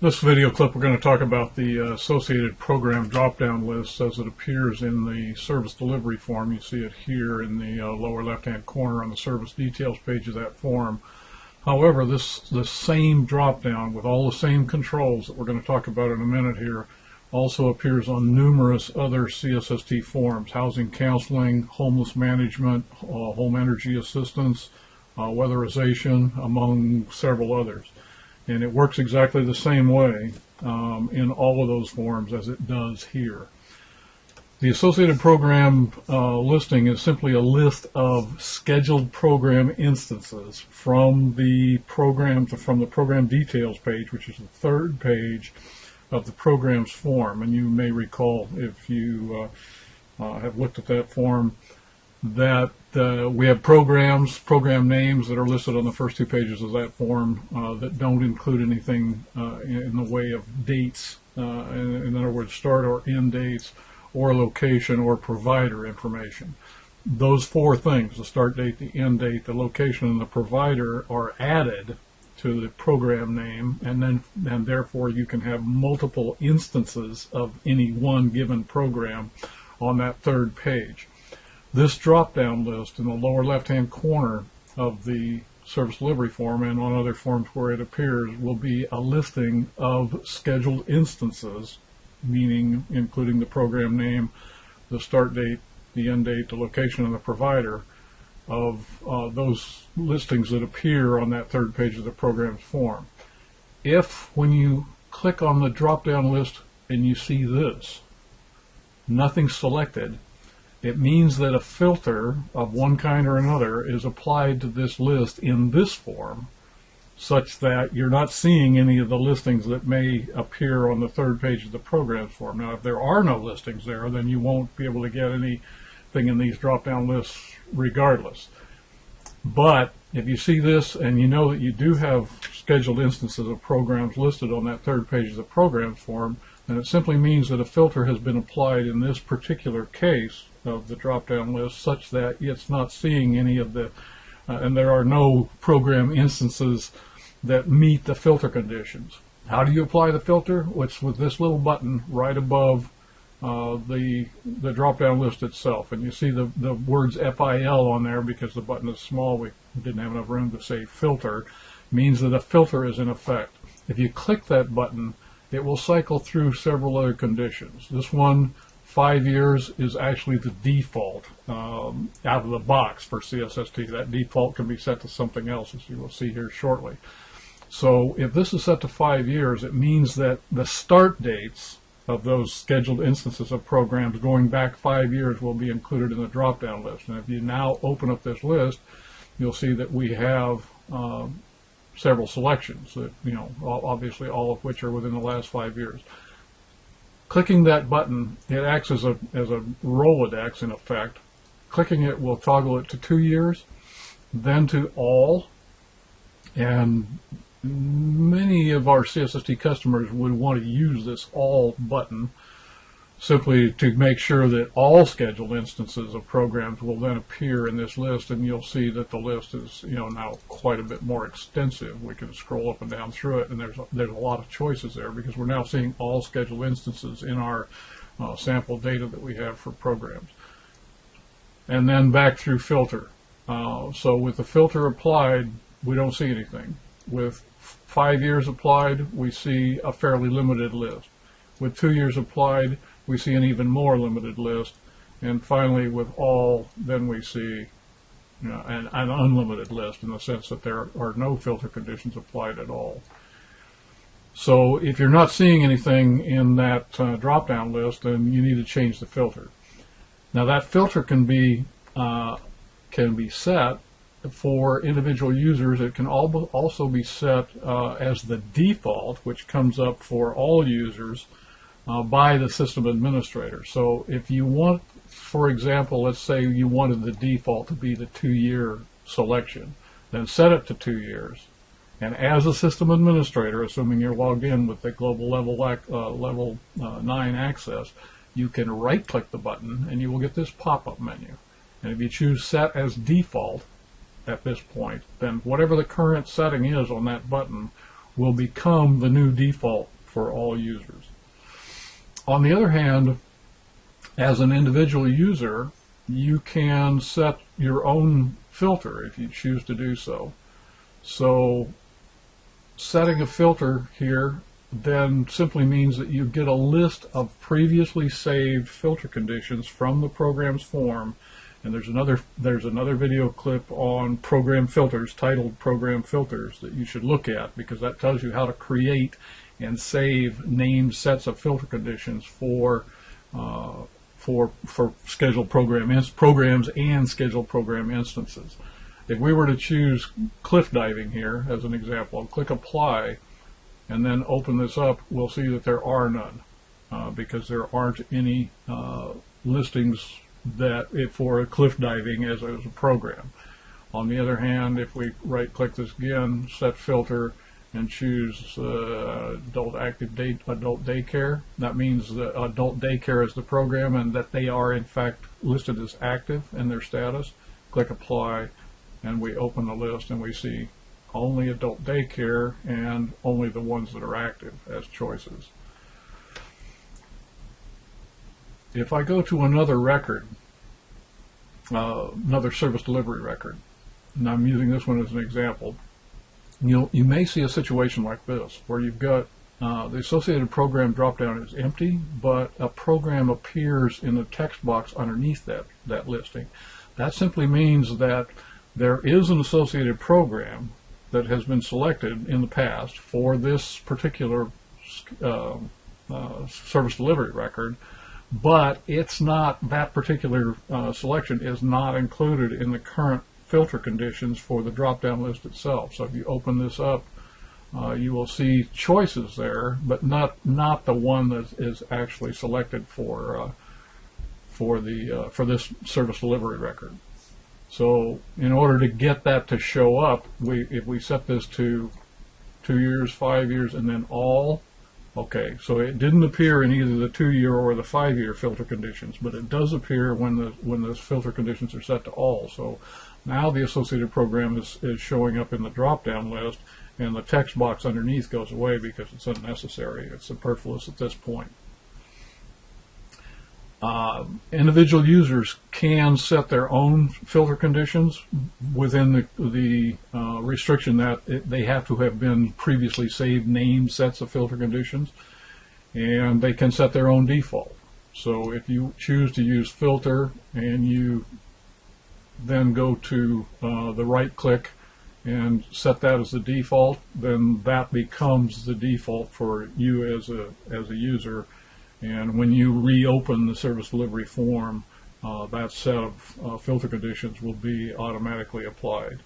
This video clip we're going to talk about the associated program drop-down list as it appears in the service delivery form. You see it here in the lower left-hand corner on the service details page of that form. However, the same drop-down with all the same controls that we're going to talk about in a minute here also appears on numerous other CSST forms: housing counseling, homeless management, home energy assistance, weatherization, among several others. And it works exactly the same way in all of those forms as it does here. The associated program listing is simply a list of scheduled program instances from the program details page, which is the third page of the program's form. And you may recall, if you have looked at that form, that we have program names that are listed on the first two pages of that form that don't include anything in the way of dates, in other words, start or end dates, or location or provider information. Those four things, the start date, the end date, the location, and the provider, are added to the program name, and therefore you can have multiple instances of any one given program on that third page. This drop-down list in the lower left-hand corner of the service delivery form and on other forms where it appears will be a listing of scheduled instances, meaning including the program name, the start date, the end date, the location, and the provider of those listings that appear on that third page of the program's form. If, when you click on the drop-down list and you see this, nothing selected, it means that a filter of one kind or another is applied to this list in this form, such that you're not seeing any of the listings that may appear on the third page of the program's form. Now, if there are no listings there, then you won't be able to get anything in these drop-down lists regardless. But if you see this and you know that you do have scheduled instances of programs listed on that third page of the program's form, then it simply means that a filter has been applied in this particular case of the drop-down list, such that it's not seeing any of the, and there are no program instances that meet the filter conditions. How do you apply the filter? It's with this little button right above the drop-down list itself, and you see the words FIL on there because the button is small. We didn't have enough room to say filter. It means that a filter is in effect. If you click that button, it will cycle through several other conditions. This one, 5 years, is actually the default out of the box for CSST. That default can be set to something else, as you will see here shortly. So if this is set to 5 years, it means that the start dates of those scheduled instances of programs going back 5 years will be included in the drop-down list. And if you now open up this list, you'll see that we have several selections that, obviously all of which are within the last 5 years. Clicking that button, it acts as a Rolodex in effect. Clicking it will toggle it to 2 years, then to all, and many of our CSST customers would want to use this all button simply to make sure that all scheduled instances of programs will then appear in this list, and you'll see that the list is now quite a bit more extensive. We can scroll up and down through it, and there's a lot of choices there because we're now seeing all scheduled instances in our sample data that we have for programs. And then back through filter. So with the filter applied, we don't see anything. With 5 years applied, we see a fairly limited list. With 2 years applied, we see an even more limited list. And finally, with all, then we see an unlimited list in the sense that there are no filter conditions applied at all. So if you're not seeing anything in that drop-down list, then you need to change the filter. Now that filter can be set for individual users. It can also be set as the default, which comes up for all users by the system administrator. So if you want, for example, let's say you wanted the default to be the 2-year selection, then set it to 2 years. And as a system administrator, assuming you're logged in with the global level 9 access, you can right-click the button and you will get this pop-up menu. And if you choose Set as Default at this point, then whatever the current setting is on that button will become the new default for all users. On the other hand, as an individual user, you can set your own filter if you choose to do so. So setting a filter here then simply means that you get a list of previously saved filter conditions from the program's form. And there's another video clip on program filters titled Program Filters that you should look at, because that tells you how to create and save named sets of filter conditions for scheduled programs and scheduled program instances. If we were to choose cliff diving here as an example, click Apply, and then open this up, we'll see that there are none because there aren't any listings for cliff diving as a program. On the other hand, if we right-click this again, set filter, and choose adult daycare, that means that adult daycare is the program and that they are in fact listed as active in their status. Click Apply, and we open the list and we see only adult daycare and only the ones that are active as choices. If I go to another record, another service delivery record, and I'm using this one as an example, you may see a situation like this where you've got the associated program dropdown is empty, but a program appears in the text box underneath that listing. That simply means that there is an associated program that has been selected in the past for this particular service delivery record, but it's not, that particular selection is not included in the current filter conditions for the drop-down list itself. So if you open this up, you will see choices there, but not the one that is actually selected for this service delivery record. So in order to get that to show up, if we set this to 2 years, 5 years, and then all, okay, so it didn't appear in either the 2-year or the 5-year filter conditions, but it does appear when the filter conditions are set to all. So now the associated program is showing up in the drop-down list, and the text box underneath goes away because it's unnecessary. It's superfluous at this point. Individual users can set their own filter conditions within the restriction that they have to have been previously saved named sets of filter conditions, and they can set their own default. So if you choose to use filter and you then go to the right click and set that as the default, then that becomes the default for you as a user. And when you reopen the service delivery form, that set of filter conditions will be automatically applied.